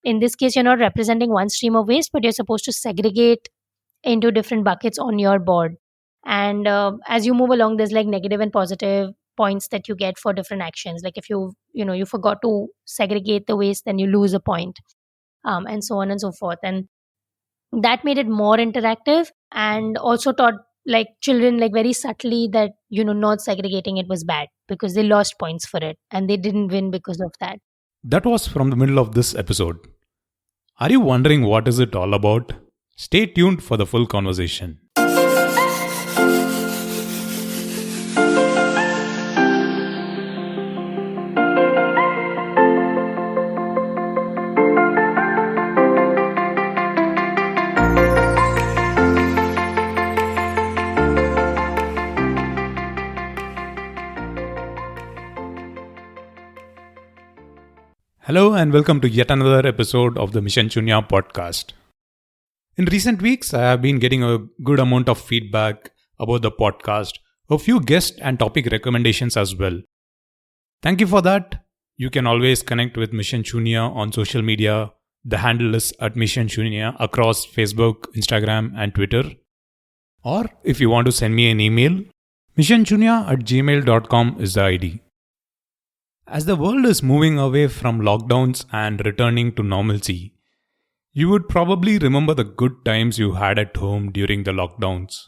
in this case, you're not representing one stream of waste, but you're supposed to segregate into different buckets on your board. And as you move along, there's like negative and positive points that you get for different actions. Like if you forgot to segregate the waste, then you lose a point, and so on and so forth. And that made it more interactive, and also taught like children like very subtly that not segregating it was bad, because they lost points for it and they didn't win because of that. That was from the middle of this episode. Are you wondering what is it all about? Stay tuned for the full conversation. Hello and welcome to yet another episode of the Mission Shunya podcast. In recent weeks, I have been getting a good amount of feedback about the podcast, a few guest and topic recommendations as well. Thank you for that. You can always connect with Mission Shunya on social media. The handle is at Mission Shunya across Facebook, Instagram and Twitter. Or if you want to send me an email, missionshunya@gmail.com is the ID. As the world is moving away from lockdowns and returning to normalcy, you would probably remember the good times you had at home during the lockdowns.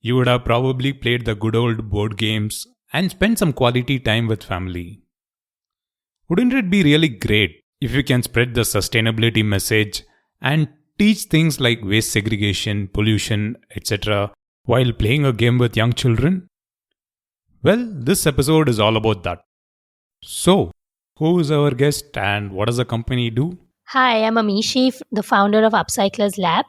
You would have probably played the good old board games and spent some quality time with family. Wouldn't it be really great if you can spread the sustainability message and teach things like waste segregation, pollution, etc. while playing a game with young children? Well, this episode is all about that. So, who is our guest and what does the company do? Hi, I'm Amishi, the founder of Upcycler's Lab,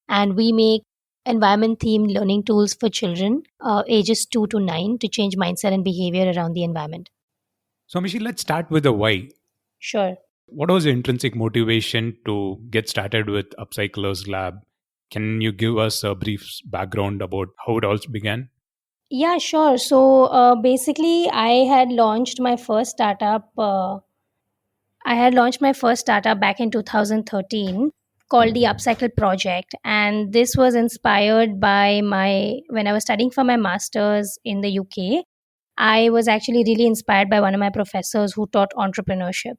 and we make environment-themed learning tools for children ages 2 to 9 to change mindset and behavior around the environment. So, Amishi, let's start with the why. Sure. What was your intrinsic motivation to get started with Upcycler's Lab? Can you give us a brief background about how it all began? Yeah, sure. So basically, I had launched my first startup. Back in 2013 called the Upcycle Project, and this was inspired by when I was studying for my masters in the UK. I was actually really inspired by one of my professors who taught entrepreneurship,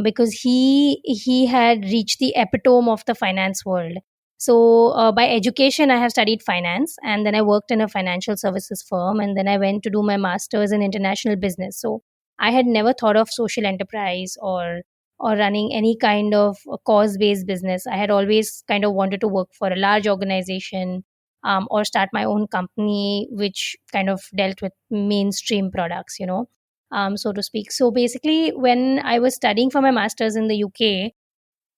because he had reached the epitome of the finance world. So by education, I have studied finance, and then I worked in a financial services firm, and then I went to do my master's in international business. So I had never thought of social enterprise or running any kind of cause-based business. I had always kind of wanted to work for a large organization, or start my own company, which kind of dealt with mainstream products, so to speak. So basically, when I was studying for my master's in the UK,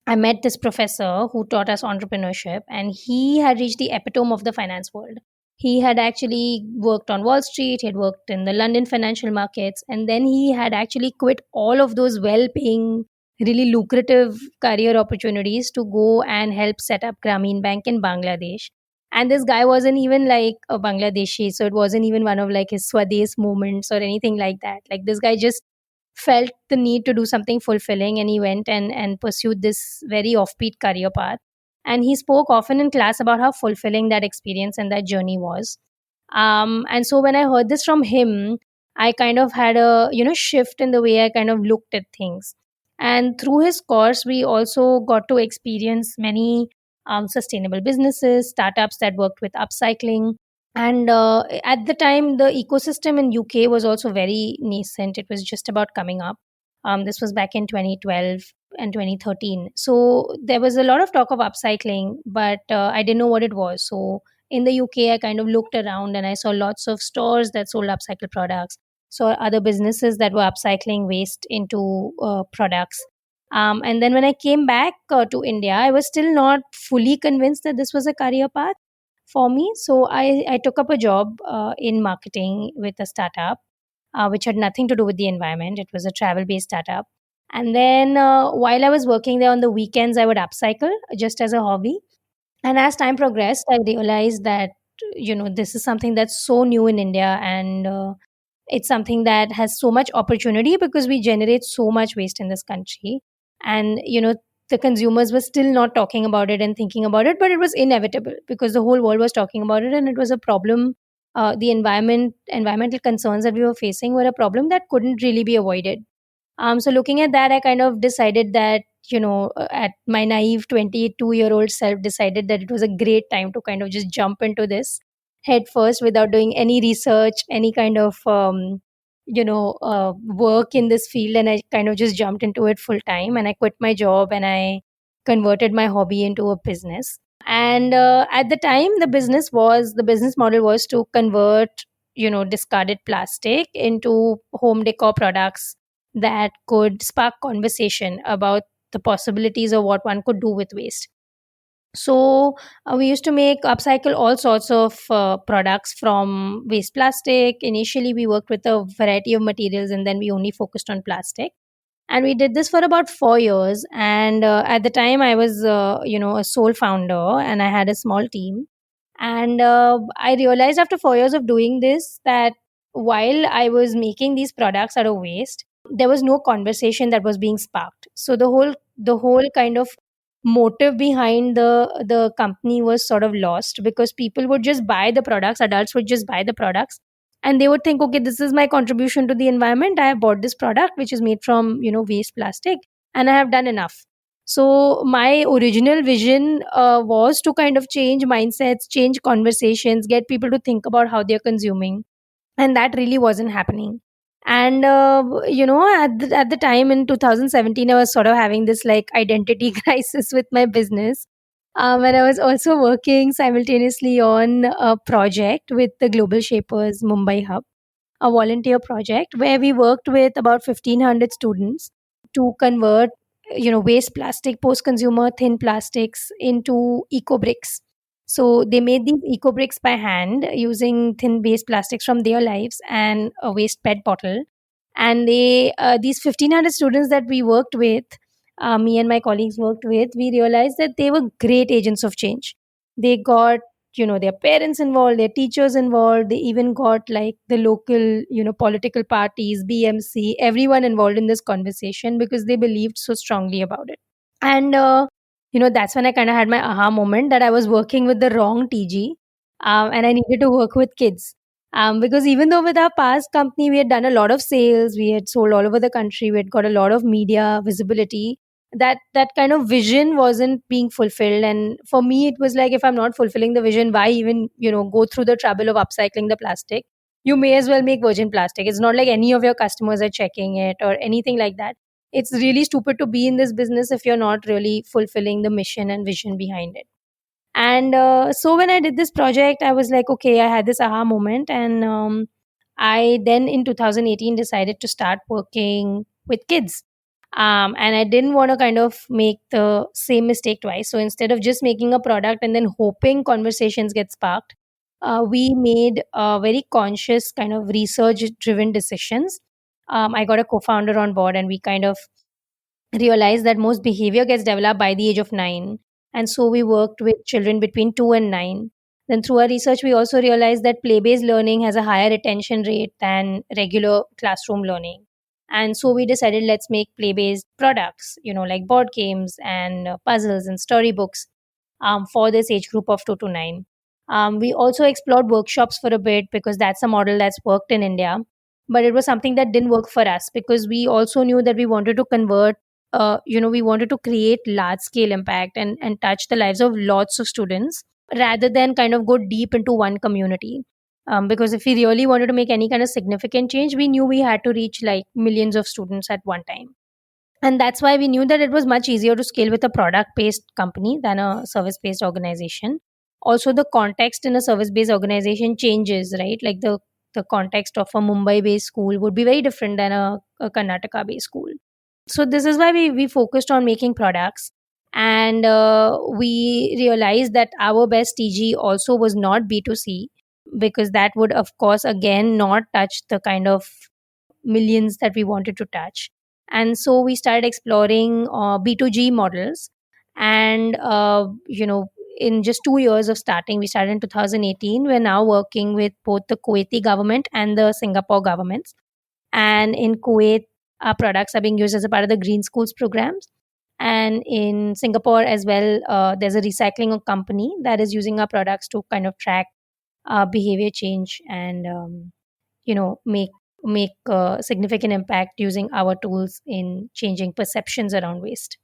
I met this professor who taught us entrepreneurship, and he had reached the epitome of the finance world. He had actually worked on Wall Street, he had worked in the London financial markets, and then he had actually quit all of those well paying, really lucrative career opportunities to go and help set up Grameen Bank in Bangladesh. And this guy wasn't even like a Bangladeshi, so it wasn't even one of like his Swadesh moments or anything like that. Like this guy just felt the need to do something fulfilling, and he went and pursued this very offbeat career path. And he spoke often in class about how fulfilling that experience and that journey was. And so when I heard this from him, I kind of had a shift in the way I kind of looked at things. And through his course, we also got to experience many sustainable businesses, startups that worked with upcycling. And at the time, the ecosystem in UK was also very nascent. It was just about coming up. This was back in 2012 and 2013. So there was a lot of talk of upcycling, but I didn't know what it was. So in the UK, I kind of looked around and I saw lots of stores that sold upcycle products. Saw other businesses that were upcycling waste into products. And then when I came back to India, I was still not fully convinced that this was a career path for me. So I took up a job in marketing with a startup, which had nothing to do with the environment. It was a travel-based startup. And then while I was working there on the weekends, I would upcycle just as a hobby. And as time progressed, I realized that, this is something that's so new in India, and it's something that has so much opportunity because we generate so much waste in this country. And, the consumers were still not talking about it and thinking about it, but it was inevitable because the whole world was talking about it, and it was a problem. The environmental concerns that we were facing were a problem that couldn't really be avoided. So looking at that, I kind of decided that, at my naive 22-year-old self, decided that it was a great time to kind of just jump into this head first without doing any research, any kind of, work in this field. And I kind of just jumped into it full time, and I quit my job and I converted my hobby into a business. And at the time, the business model was to convert, discarded plastic into home decor products that could spark conversation about the possibilities of what one could do with waste. So we used to upcycle all sorts of products from waste plastic. Initially, we worked with a variety of materials, and then we only focused on plastic. And we did this for about 4 years. And at the time, I was, a sole founder, and I had a small team. And I realized after 4 years of doing this that while I was making these products out of waste, there was no conversation that was being sparked. So the whole kind of motive behind the company was sort of lost, because people would just buy the products, adults would just buy the products, and they would think, okay, this is my contribution to the environment. I have bought this product which is made from, waste plastic, and I have done enough. So my original vision was to kind of change mindsets, change conversations, get people to think about how they're consuming, and that really wasn't happening. And at the time in 2017, I was sort of having this like identity crisis with my business. And I was also working simultaneously on a project with the Global Shapers Mumbai Hub, a volunteer project where we worked with about 1,500 students to convert, waste plastic, post consumer thin plastics into eco bricks. So they made these eco bricks by hand using thin waste plastics from their lives and a waste pet bottle. And these 1,500 students that we worked with, me and my colleagues worked with, we realized that they were great agents of change. They got, their parents involved, their teachers involved. They even got like the local, political parties, BMC, everyone involved in this conversation because they believed so strongly about it. And that's when I kind of had my aha moment that I was working with the wrong TG, and I needed to work with kids. Because even though with our past company we had done a lot of sales, we had sold all over the country, we had got a lot of media visibility, that kind of vision wasn't being fulfilled. And for me, it was like, if I'm not fulfilling the vision, why even go through the trouble of upcycling the plastic? You may as well make virgin plastic. It's not like any of your customers are checking it or anything like that. It's really stupid to be in this business if you're not really fulfilling the mission and vision behind it. And so when I did this project, I was like, okay, I had this aha moment. And I then in 2018 decided to start working with kids. And I didn't want to kind of make the same mistake twice. So instead of just making a product and then hoping conversations get sparked, we made very conscious kind of research driven decisions. I got a co-founder on board, and we kind of realized that most behavior gets developed by the age of 9. And so we worked with children between 2 and 9. Then through our research, we also realized that play based learning has a higher retention rate than regular classroom learning. And so we decided, let's make play based products, like board games and puzzles and storybooks, for this age group of 2 to 9. We also explored workshops for a bit because that's a model that's worked in India. But it was something that didn't work for us because we also knew that we wanted to convert, we wanted to create large scale impact and touch the lives of lots of students rather than kind of go deep into one community. Because if we really wanted to make any kind of significant change, we knew we had to reach like millions of students at one time. And that's why we knew that it was much easier to scale with a product based company than a service based organization. Also, the context in a service based organization changes, right? Like the context of a Mumbai based school would be very different than a Karnataka based school. So this is why we focused on making products. And we realized that our best TG also was not B2C, because that would of course again not touch the kind of millions that we wanted to touch. And so we started exploring B2G models. And in just 2 years of starting, we started in 2018, we're now working with both the Kuwaiti government and the Singapore governments. And in Kuwait, our products are being used as a part of the green schools programs. And in Singapore as well, there's a recycling company that is using our products to kind of track behavior change and make significant impact using our tools in changing perceptions around waste.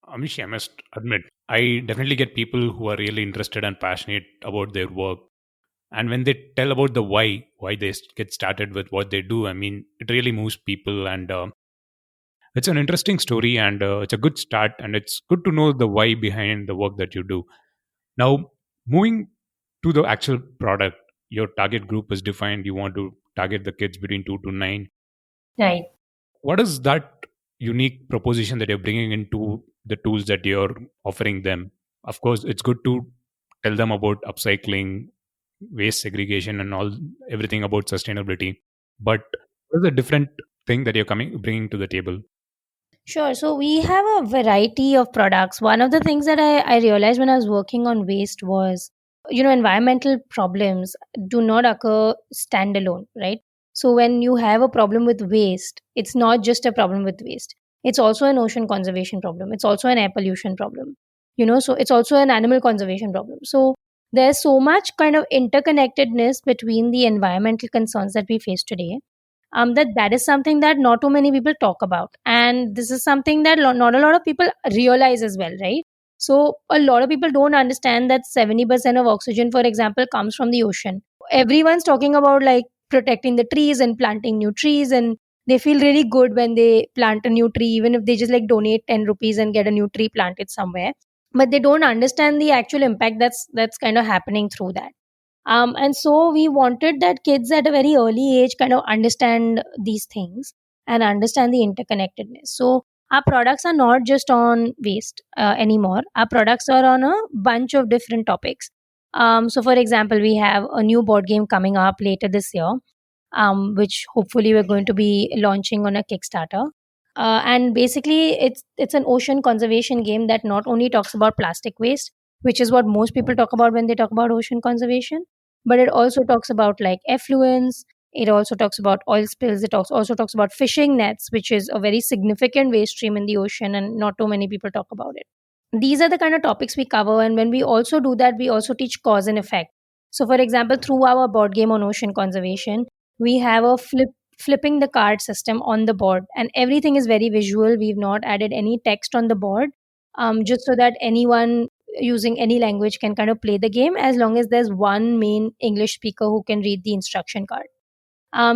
Amishi, I must admit, I definitely get people who are really interested and passionate about their work. And when they tell about the why they get started with what they do, I mean, it really moves people. And it's an interesting story, and it's a good start. And it's good to know the why behind the work that you do. Now, moving to the actual product, your target group is defined. You want to target the kids between 2 to 9. Right. What is that unique proposition that you're bringing into the tools that you're offering them? Of course, it's good to tell them about upcycling, waste segregation, and all everything about sustainability. But what is a different thing that you're bringing to the table? Sure. So we have a variety of products. One of the things that I realized when I was working on waste was, environmental problems do not occur standalone, right? So when you have a problem with waste, it's not just a problem with waste. It's also an ocean conservation problem. It's also an air pollution problem. So it's also an animal conservation problem. So there's so much kind of interconnectedness between the environmental concerns that we face today, that is something that not too many people talk about, and this is something that not a lot of people realize as well, right? So a lot of people don't understand that 70% of oxygen, for example, comes from the ocean. Everyone's talking about like protecting the trees and planting new trees, and they feel really good when they plant a new tree, even if they just like donate 10 rupees and get a new tree planted somewhere, but they don't understand the actual impact that's kind of happening through that. And so we wanted that kids at a very early age kind of understand these things and understand the interconnectedness. So our products are not just on waste anymore. Our products are on a bunch of different topics. So, for example, we have a new board game coming up later this year, which hopefully we're going to be launching on a Kickstarter. And basically, it's an ocean conservation game that not only talks about plastic waste, which is what most people talk about when they talk about ocean conservation, but it also talks about like effluents. It also talks about oil spills. Also talks about fishing nets, which is a very significant waste stream in the ocean, and not too many people talk about it. These are the kind of topics we cover, and when we also do that, we also teach cause and effect. So, for example, through our board game on ocean conservation, we have a flipping the card system on the board, and everything is very visual. We've not added any text on the board, just so that anyone using any language can kind of play the game, as long as there's one main English speaker who can read the instruction card.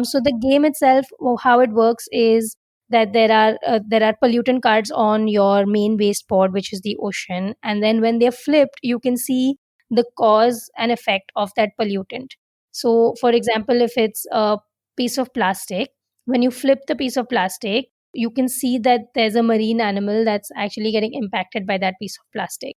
So the game itself, how it works is that there are pollutant cards on your main waste pod, which is the ocean, and then when they're flipped, you can see the cause and effect of that pollutant. So, for example, if it's a piece of plastic, when you flip the piece of plastic, you can see that there's a marine animal that's actually getting impacted by that piece of plastic.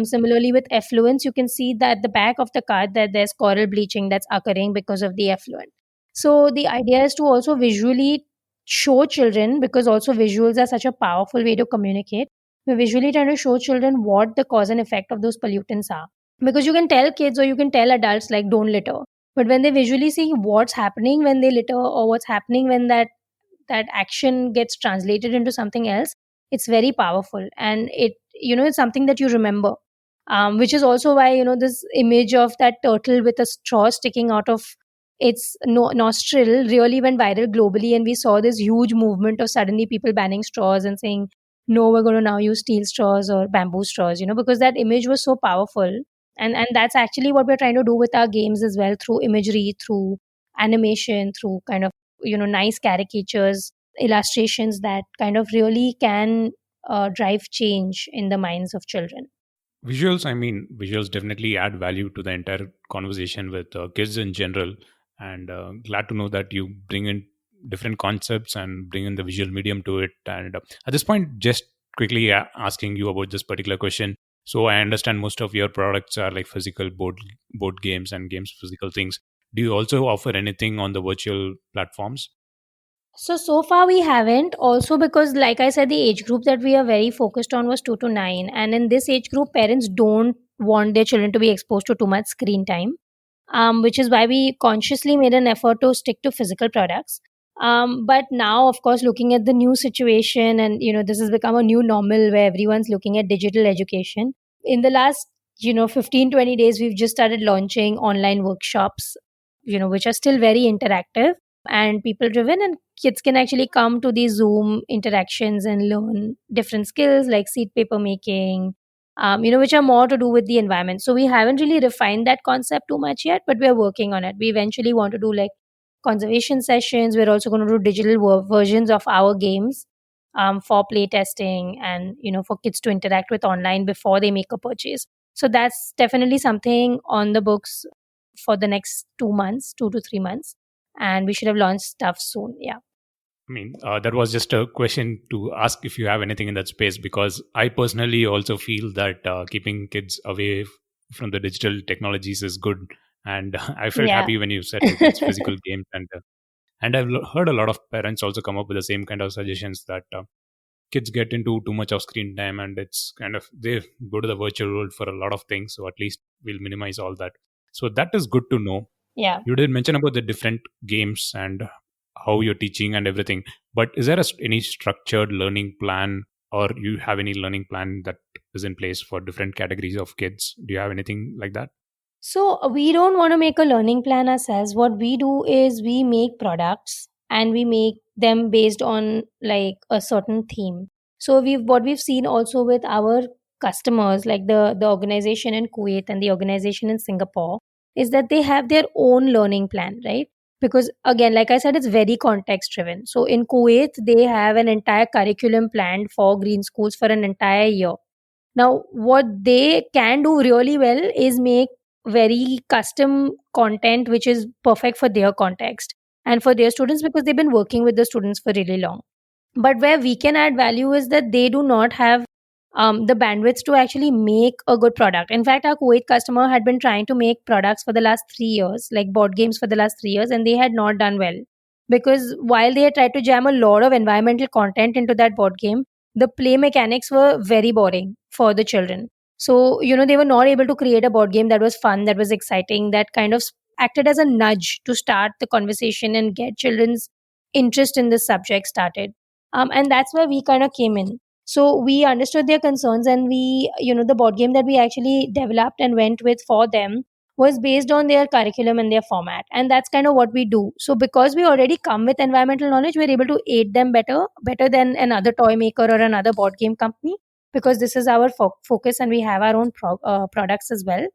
Similarly, with effluents, you can see that at the back of the card that there's coral bleaching that's occurring because of the effluent. So the idea is to also visually show children, because also visuals are such a powerful way to communicate. We're visually trying to show children what the cause and effect of those pollutants are. Because you can tell kids or you can tell adults like don't litter. But when they visually see what's happening when they litter, or what's happening when that action gets translated into something else, it's very powerful, and it's something that you remember. Which is also why this image of that turtle with a straw sticking out of its nostril really went viral globally, and we saw this huge movement of suddenly people banning straws and saying no, we're going to now use steel straws or bamboo straws, because that image was so powerful. And that's actually what we're trying to do with our games as well, through imagery, through animation, through kind of nice caricatures, illustrations that kind of really can drive change in the minds of children. Visuals, I mean, visuals definitely add value to the entire conversation with kids in general. And glad to know that you bring in different concepts and bring in the visual medium to it. And at this point, just quickly asking you about this particular question. So I understand most of your products are like physical board games and games, physical things. Do you also offer anything on the virtual platforms? So far we haven't. Also, because like I said, the age group that we are very focused on was 2 to 9, and in this age group, parents don't want their children to be exposed to too much screen time. Which is why we consciously made an effort to stick to physical products. But now, of course, looking at the new situation, and this has become a new normal where everyone's looking at digital education. In the last 15-20 days, we've just started launching online workshops, which are still very interactive and people driven, and kids can actually come to these Zoom interactions and learn different skills like seed paper making, which are more to do with the environment. So we haven't really refined that concept too much yet, but we're working on it. We eventually want to do like conservation sessions. We're also going to do digital versions of our games, for play testing, and for kids to interact with online before they make a purchase. So that's definitely something on the books for the next 2 months, 2 to 3 months, and we should have launched stuff soon. Yeah. I mean, that was just a question to ask if you have anything in that space, because I personally also feel that keeping kids away from the digital technologies is good. And I felt Yeah. happy when you said like it's physical games, and I've heard a lot of parents also come up with the same kind of suggestions that kids get into too much of screen time, and it's kind of they go to the virtual world for a lot of things. So at least we'll minimize all that. So that is good to know. Yeah. You did mention about the different games and how you're teaching and everything, but is there any structured learning plan, or you have any learning plan that is in place for different categories of kids? Do you have anything like that? So we don't want to make a learning plan ourselves. What we do is we make products and we make them based on like a certain theme. So we've seen also with our customers, like the organization in Kuwait and the organization in Singapore, is that they have their own learning plan, right? Because again, like I said, it's very context driven. So in Kuwait, they have an entire curriculum planned for green schools for an entire year. Now, what they can do really well is make very custom content which is perfect for their context and for their students, because they've been working with the students for really long. But where we can add value is that they do not have the bandwidth to actually make a good product. In fact, our Kuwait customer had been trying to make products for the last 3 years, like board games for the last 3 years, and they had not done well, because while they had tried to jam a lot of environmental content into that board game, the play mechanics were very boring for the children. So, they were not able to create a board game that was fun, that was exciting, that kind of acted as a nudge to start the conversation and get children's interest in this subject started. And that's where we kind of came in. So we understood their concerns, and the board game that we actually developed and went with for them was based on their curriculum and their format. And that's kind of what we do. So because we already come with environmental knowledge, we're able to aid them better than another toy maker or another board game company, because this is our focus and we have our own products as well.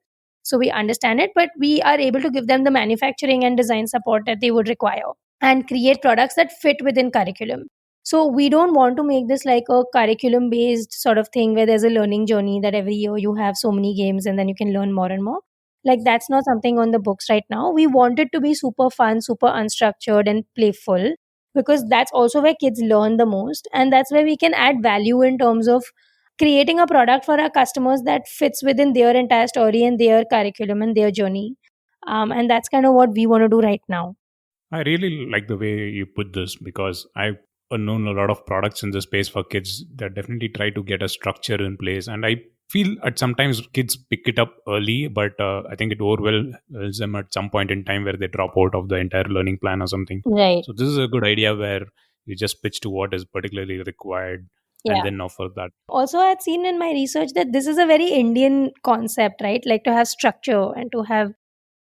So we understand it, but we are able to give them the manufacturing and design support that they would require and create products that fit within curriculum. So we don't want to make this like a curriculum based sort of thing where there's a learning journey that every year you have so many games and then you can learn more and more. Like that's not something on the books right now. We want it to be super fun, super unstructured and playful, because that's also where kids learn the most, and that's where we can add value in terms of creating a product for our customers that fits within their entire story and their curriculum and their journey. And that's kind of what we want to do right now. I really like the way you put this, because I've known a lot of products in the space for kids that definitely try to get a structure in place. And I feel at sometimes kids pick it up early, but I think it overwhelms them at some point in time where they drop out of the entire learning plan or something. Right. So this is a good idea where you just pitch to what is particularly required and Yeah. then offer that. Also, I had seen in my research that this is a very Indian concept, right? Like to have structure and to have,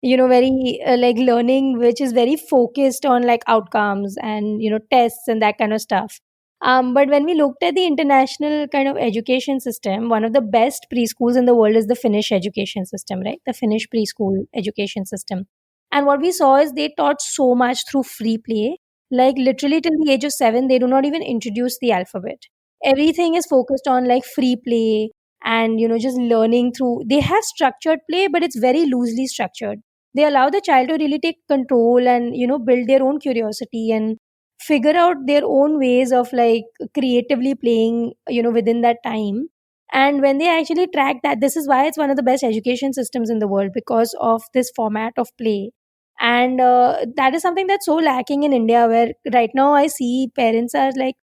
very like learning, which is very focused on like outcomes and, tests and that kind of stuff. But when we looked at the international kind of education system, one of the best preschools in the world is the Finnish education system, right? The Finnish preschool education system. And what we saw is they taught so much through free play. Like literally till the age of 7, they do not even introduce the alphabet. Everything is focused on like free play and, just learning through. They have structured play, but it's very loosely structured. They allow the child to really take control and, build their own curiosity and figure out their own ways of like creatively playing, within that time. And when they actually track that, this is why it's one of the best education systems in the world, because of this format of play. And that is something that's so lacking in India, where right now I see parents are like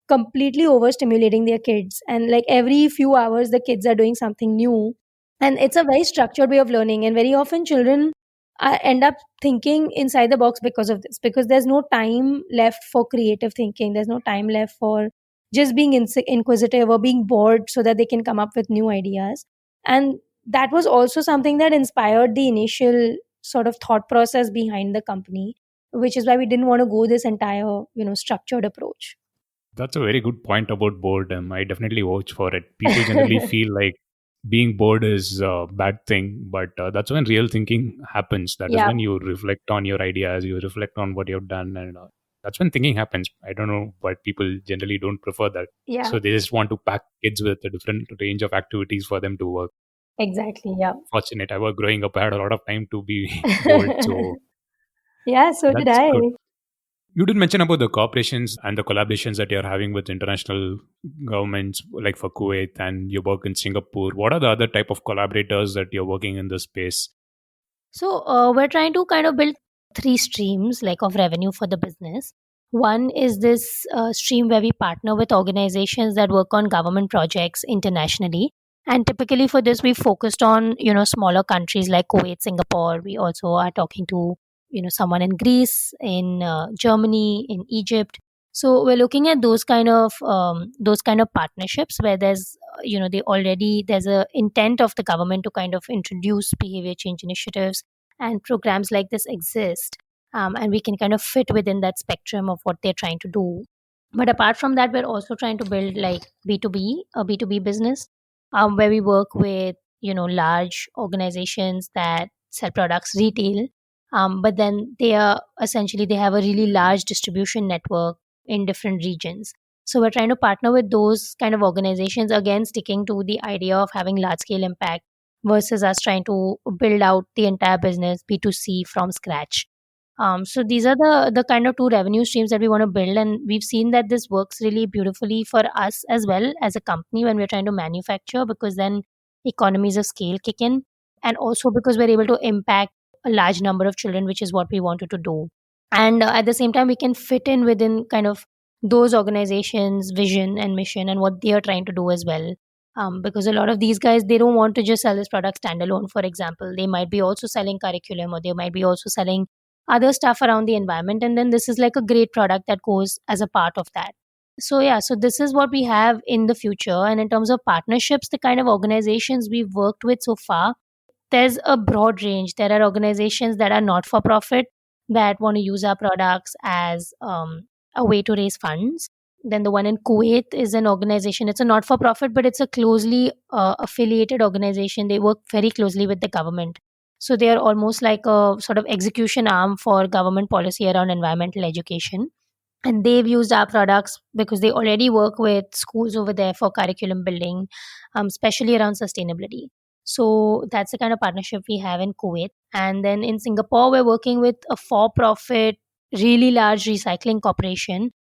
completely overstimulating their kids, and like every few hours the kids are doing something new, and it's a very structured way of learning, and very often children I end up thinking inside the box because of this, because there's no time left for creative thinking. There's no time left for just being inquisitive or being bored so that they can come up with new ideas. And that was also something that inspired the initial sort of thought process behind the company, which is why we didn't want to go this entire, structured approach. That's a very good point about boredom. I definitely vouch for it. People generally feel like being bored is a bad thing, but that's when real thinking happens. That is Yeah, when you reflect on your ideas, you reflect on what you've done, and that's when thinking happens. I don't know, but people generally don't prefer that. yeah, So they just want to pack kids with a different range of activities for them to work. exactly. Yeah. Fortunate, I was growing up, I had a lot of time to be bored, so Yeah, so did that's I. good. You did mention about the cooperations and the collaborations that you're having with international governments, like for Kuwait, and you work in Singapore. What are the other type of collaborators that you're working in this space? So we're trying to kind of build three streams like of revenue for the business. One is this stream where we partner with organizations that work on government projects internationally, and typically for this we focused on smaller countries like Kuwait, Singapore. We also are talking to someone in Greece, in Germany, in Egypt. So we're looking at those kind of partnerships where there's they already there's a intent of the government to kind of introduce behavior change initiatives, and programs like this exist, and we can kind of fit within that spectrum of what they're trying to do. But apart from that, we're also trying to build like B2B, a B2B business, where we work with large organizations that sell products retail, but then they have a really large distribution network in different regions. So we're trying to partner with those kind of organizations, again sticking to the idea of having large scale impact versus us trying to build out the entire business B2C from scratch. So these are the kind of two revenue streams that we want to build, and we've seen that this works really beautifully for us as well as a company when we're trying to manufacture, because then economies of scale kick in, and also because we're able to impact a large number of children, which is what we wanted to do. And at the same time, we can fit in within kind of those organizations' vision and mission and what they are trying to do as well. Because a lot of these guys, they don't want to just sell this product standalone. For example, they might be also selling curriculum, or they might be also selling other stuff around the environment, and then this is like a great product that goes as a part of that. So yeah, so this is what we have in the future. And in terms of partnerships, the kind of organizations we've worked with so far, there's a broad range. There are organizations that are not for profit that want to use our products as a way to raise funds. Then the one in Kuwait is an organization. It's a not for profit, but it's a closely affiliated organization. They work very closely with the government. So they are almost like a sort of execution arm for government policy around environmental education, and they've used our products because they already work with schools over there for curriculum building, especially around sustainability. So that's the kind of partnership we have in Kuwait. And then in Singapore, we're working with a for-profit, really large recycling corporation,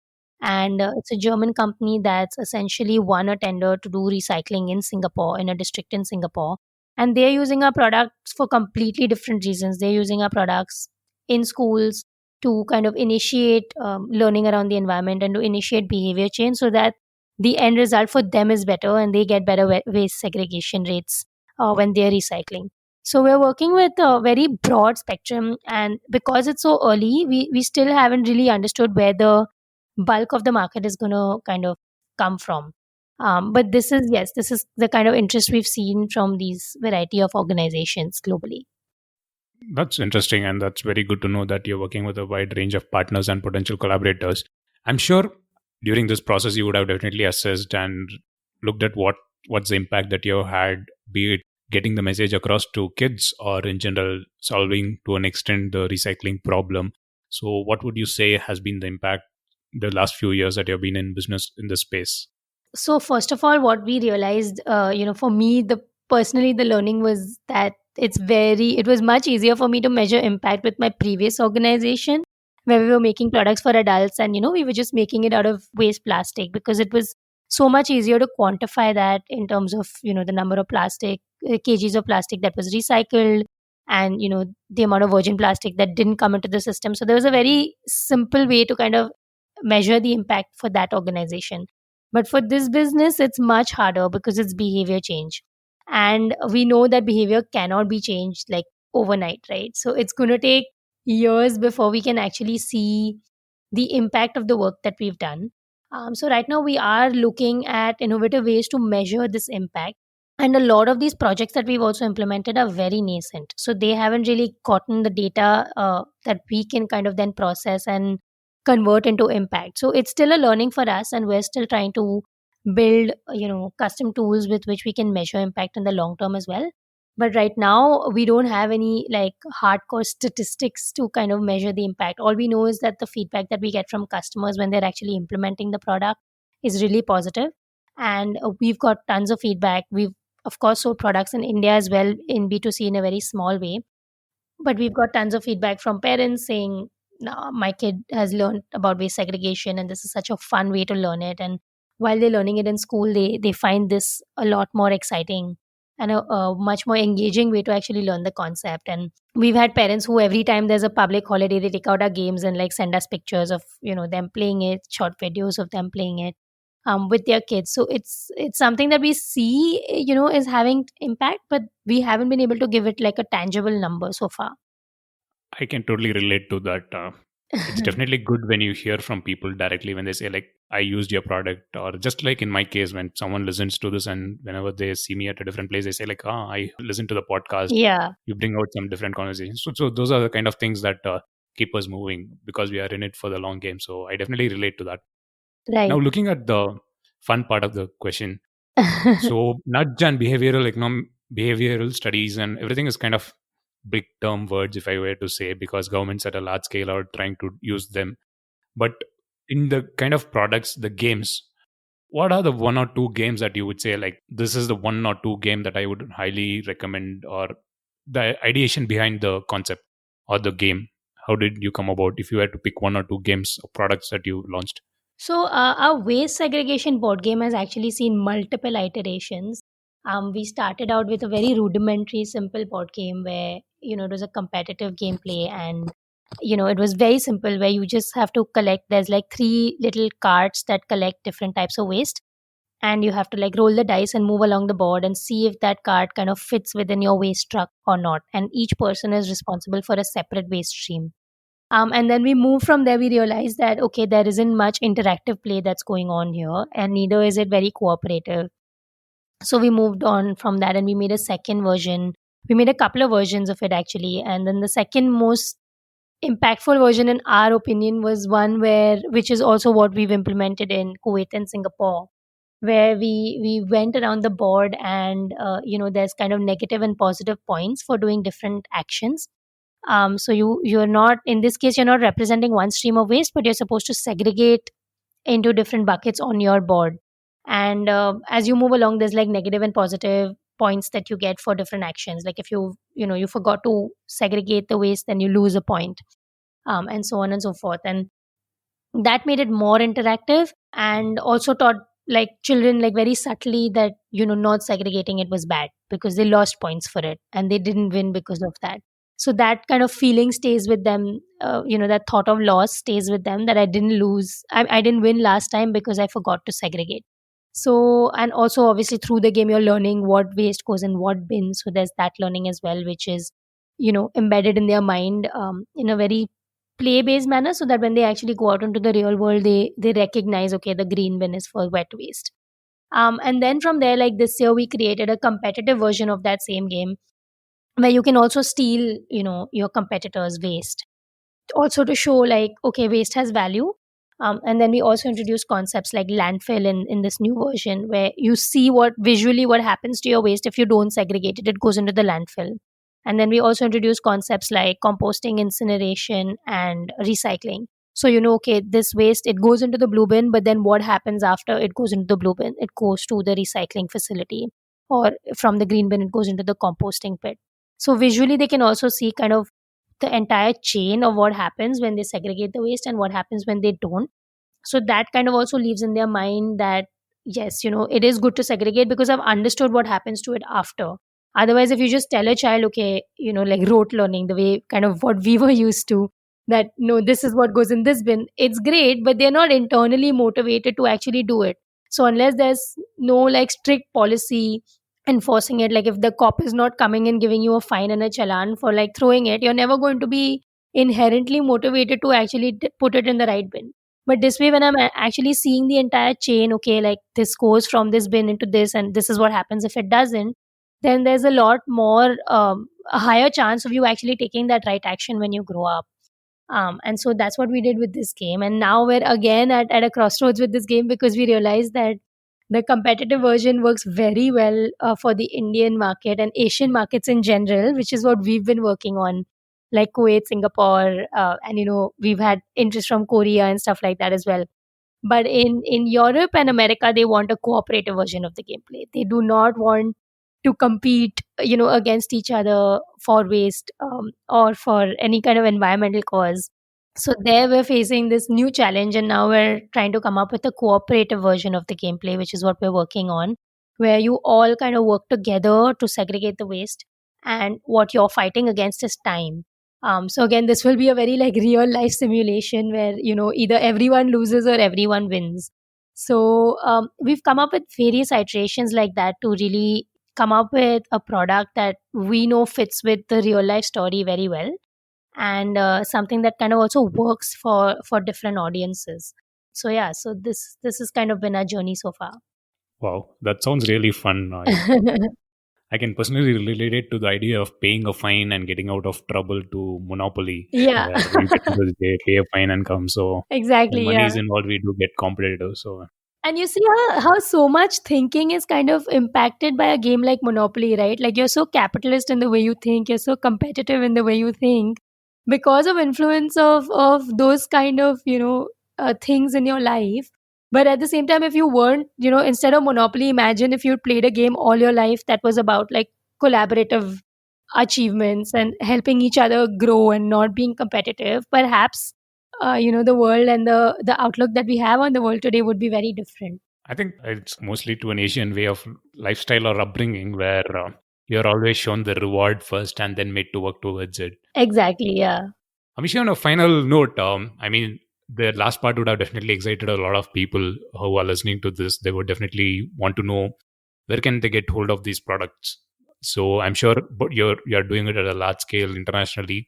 and it's a German company that's essentially won a tender to do recycling in Singapore, in a district in Singapore. And they're using our products for completely different reasons. They're using our products in schools to kind of initiate learning around the environment and to initiate behavior change, so that the end result for them is better and they get better waste segregation rates when they're recycling. So we're working with a very broad spectrum, and because it's so early, we still haven't really understood where the bulk of the market is going to kind of come from. But this is, yes, this is the kind of interest we've seen from these variety of organizations globally. That's interesting, and that's very good to know that you're working with a wide range of partners and potential collaborators. I'm sure during this process you would have definitely assessed and looked at what's the impact that you had, be it getting the message across to kids or in general solving to an extent the recycling problem. So what would you say has been the impact the last few years that you've been in business in this space? So first of all, what we realized, for me, the personally the learning was that it was much easier for me to measure impact with my previous organization, where we were making products for adults, and we were just making it out of waste plastic, because it was so much easier to quantify that in terms of the number of plastic kgs of plastic that was recycled, and the amount of virgin plastic that didn't come into the system. So there was a very simple way to kind of measure the impact for that organization. But for this business, it's much harder because it's behavior change. And we know that behavior cannot be changed like overnight, right? So it's going to take years before we can actually see the impact of the work that we've done. So right now we are looking at innovative ways to measure this impact, and a lot of these projects that we've also implemented are very nascent, so they haven't really gotten the data that we can kind of then process and convert into impact. So it's still a learning for us, and we're still trying to build custom tools with which we can measure impact in the long term as well. But right now we don't have any like hardcore statistics to kind of measure the impact. All we know is that the feedback that we get from customers when they're actually implementing the product is really positive, and we've got tons of feedback. We've of course sold products in India as well in B2C in a very small way, but we've got tons of feedback from parents saying, "No, my kid has learned about waste segregation and this is such a fun way to learn it." And while they're learning it in school, they find this a lot more exciting and a much more engaging way to actually learn the concept. And we've had parents who every time there's a public holiday, they take out our games and like send us pictures of them playing it, short videos of them playing it with their kids. So it's something that we see is having impact, but we haven't been able to give it like a tangible number so far. I can totally relate to that. It's definitely good when you hear from people directly when they say like, I used your product, or just like in my case, when someone listens to this and whenever they see me at a different place, they say like, I listened to the podcast. Yeah, You bring out some different conversations. So those are the kind of things that keep us moving because we are in it for the long game. So I definitely relate to that. Now, right. looking at the fun part of the question, so nudge and behavioral studies and everything is kind of big term words, if I were to say, because governments at a large scale are trying to use them. But in the kind of products, the games, what are the one or two games that you would say like this is the one or two game that I would highly recommend, or the ideation behind the concept or the game? How did you come about if you had to pick one or two games or products that you launched? So our waste segregation board game has actually seen multiple iterations. We started out with a very rudimentary, simple board game where it was a competitive gameplay, and it was very simple where you just have to collect. There's like three little cards that collect different types of waste, and you have to like roll the dice and move along the board and see if that card kind of fits within your waste truck or not. And each person is responsible for a separate waste stream. And then we move from there. We realize that okay, there isn't much interactive play that's going on here, and neither is it very cooperative. So we moved on from that, and we made a second version. We made a couple of versions of it actually, and then the second most impactful version, in our opinion, was one which is also what we've implemented in Kuwait and Singapore, where we went around the board, and there's kind of negative and positive points for doing different actions. So you're not, in this case, you're not representing one stream of waste, but you're supposed to segregate into different buckets on your board. And as you move along, there's like negative and positive points that you get for different actions. Like if you forgot to segregate the waste, then you lose a point, and so on and so forth. And that made it more interactive, and also taught like children like very subtly that not segregating it was bad because they lost points for it and they didn't win because of that. So that kind of feeling stays with them. That thought of loss stays with them, that I didn't lose, I didn't win last time because I forgot to segregate. So, and also obviously through the game you're learning what waste goes in what bin, so there's that learning as well, which is embedded in their mind in a very play based manner, so that when they actually go out into the real world, they recognize, okay, the green bin is for wet waste. And then from there, like this year we created a competitive version of that same game where you can also steal your competitors waste, also to show like okay, waste has value. And then we also introduced concepts like landfill in this new version, where you see what visually what happens to your waste if you don't segregate it, it goes into the landfill. And then we also introduced concepts like composting, incineration, and recycling. So okay, this waste, it goes into the blue bin, but then what happens after it goes into the blue bin? It goes to the recycling facility, or from the green bin it goes into the composting pit. So visually they can also see kind of the entire chain of what happens when they segregate the waste and what happens when they don't. So that kind of also leaves in their mind that yes, it is good to segregate because I've understood what happens to it after. Otherwise, if you just tell a child, okay, like rote learning, the way kind of what we were used to, that no, this is what goes in this bin, it's great, but they're not internally motivated to actually do it. So unless there's no like strict policy enforcing it. Like if the cop is not coming and giving you a fine and a challan for like throwing it, you're never going to be inherently motivated to actually put it in the right bin. But this way, when I'm actually seeing the entire chain, okay, like this goes from this bin into this, and this is what happens if it doesn't, then there's a lot more, a higher chance of you actually taking that right action when you grow up. And so that's what we did with this game. And now we're again at a crossroads with this game, because we realized that the competitive version works very well for the Indian market and Asian markets in general, which is what we've been working on, like Kuwait, Singapore, and we've had interest from Korea and stuff like that as well. But in Europe and America, they want a cooperative version of the gameplay. They do not want to compete, against each other for waste, or for any kind of environmental cause. So there we're facing this new challenge, and now we're trying to come up with a cooperative version of the gameplay, which is what we're working on, where you all kind of work together to segregate the waste, and what you're fighting against is time. So again, this will be a very like real life simulation where either everyone loses or everyone wins. So we've come up with various iterations like that to really come up with a product that we know fits with the real life story very well, and something that kind of also works for different audiences. So yeah, so this has kind of been our journey so far. Wow, that sounds really fun. I can personally relate it to the idea of paying a fine and getting out of trouble to Monopoly, Yeah. where you get to pay a fine and come. So when Exactly, money yeah. is involved, we do get competitive. So And you see how so much thinking is kind of impacted by a game like Monopoly, right? Like you're so capitalist in the way you think, you're so competitive in the way you think, because of influence of those kind of things in your life. But at the same time, if you weren't, instead of Monopoly, imagine if you played a game all your life that was about like collaborative achievements and helping each other grow and not being competitive. Perhaps the world and the outlook that we have on the world today would be very different. I think it's mostly to an Asian way of lifestyle or upbringing where you're always shown the reward first and then made to work towards it. Exactly, yeah. Amishi, on a final note, I mean, the last part would have definitely excited a lot of people who are listening to this. They would definitely want to know where can they get hold of these products. So I'm sure, but you're doing it at a large scale internationally.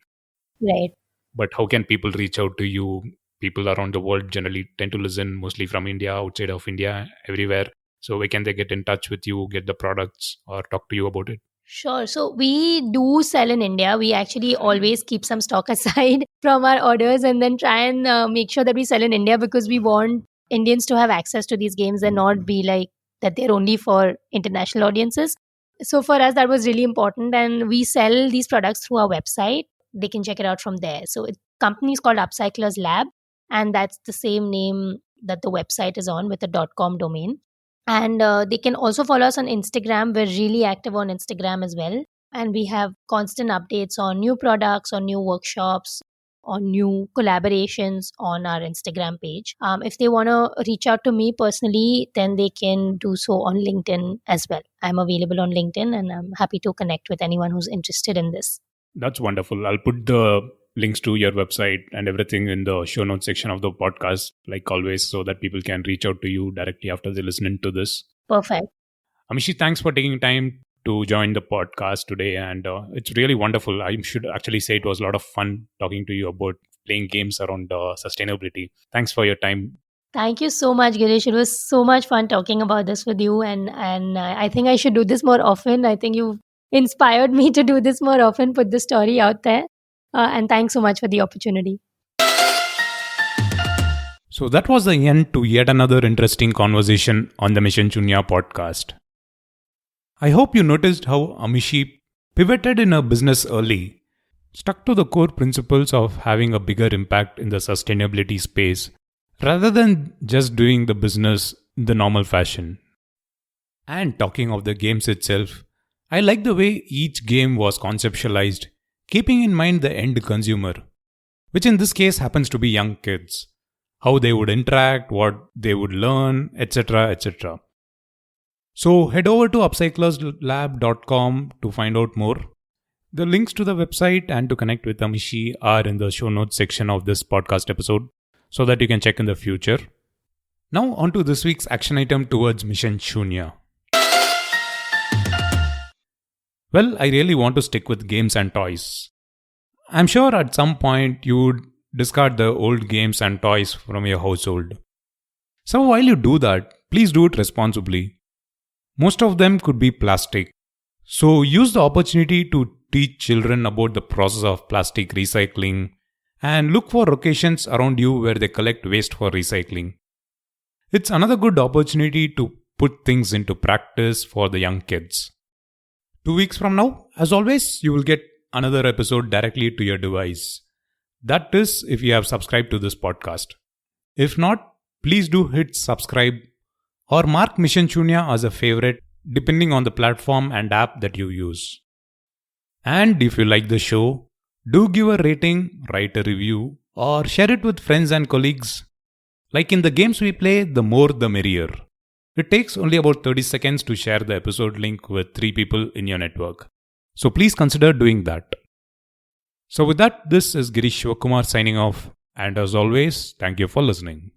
Right. But how can people reach out to you? People around the world generally tend to listen mostly from India, outside of India, everywhere. So where can they get in touch with you, get the products, or talk to you about it? Sure. So we do sell in India. We actually always keep some stock aside from our orders and then try and make sure that we sell in India, because we want Indians to have access to these games and not be like that they're only for international audiences. So for us, that was really important. And we sell these products through our website. They can check it out from there. So company is called Upcycler's Lab, and that's the same name that the website is on, with a .com domain. And they can also follow us on Instagram. We're really active on Instagram as well. And we have constant updates on new products, on new workshops, on new collaborations on our Instagram page. If they want to reach out to me personally, then they can do so on LinkedIn as well. I'm available on LinkedIn, and I'm happy to connect with anyone who's interested in this. That's wonderful. I'll put the links to your website and everything in the show notes section of the podcast, like always, so that people can reach out to you directly after they listen to this. Perfect. Amishi, thanks for taking time to join the podcast today. And it's really wonderful. I should actually say it was a lot of fun talking to you about playing games around sustainability. Thanks for your time. Thank you so much, Girish. It was so much fun talking about this with you. And I think I should do this more often. I think you've inspired me to do this more often, put the story out there. And thanks so much for the opportunity. So that was the end to yet another interesting conversation on the Mission Shunya podcast. I hope you noticed how Amishi pivoted in her business early, stuck to the core principles of having a bigger impact in the sustainability space, rather than just doing the business in the normal fashion. And talking of the games itself, I like the way each game was conceptualized, keeping in mind the end consumer, which in this case happens to be young kids, how they would interact, what they would learn, etc. etc. So head over to upcyclerslab.com to find out more. The links to the website and to connect with Amishi are in the show notes section of this podcast episode, so that you can check in the future. Now on to this week's action item towards Mission Shunya. Well, I really want to stick with games and toys. I'm sure at some point you would discard the old games and toys from your household. So while you do that, please do it responsibly. Most of them could be plastic. So use the opportunity to teach children about the process of plastic recycling and look for locations around you where they collect waste for recycling. It's another good opportunity to put things into practice for the young kids. 2 weeks from now, as always, you will get another episode directly to your device. That is, if you have subscribed to this podcast. If not, please do hit subscribe or mark Mission Shunya as a favorite depending on the platform and app that you use. And if you like the show, do give a rating, write a review, or share it with friends and colleagues. Like in the games we play, the more the merrier. It takes only about 30 seconds to share the episode link with 3 people in your network. So please consider doing that. So with that, this is Girish Shivakumar signing off. And as always, thank you for listening.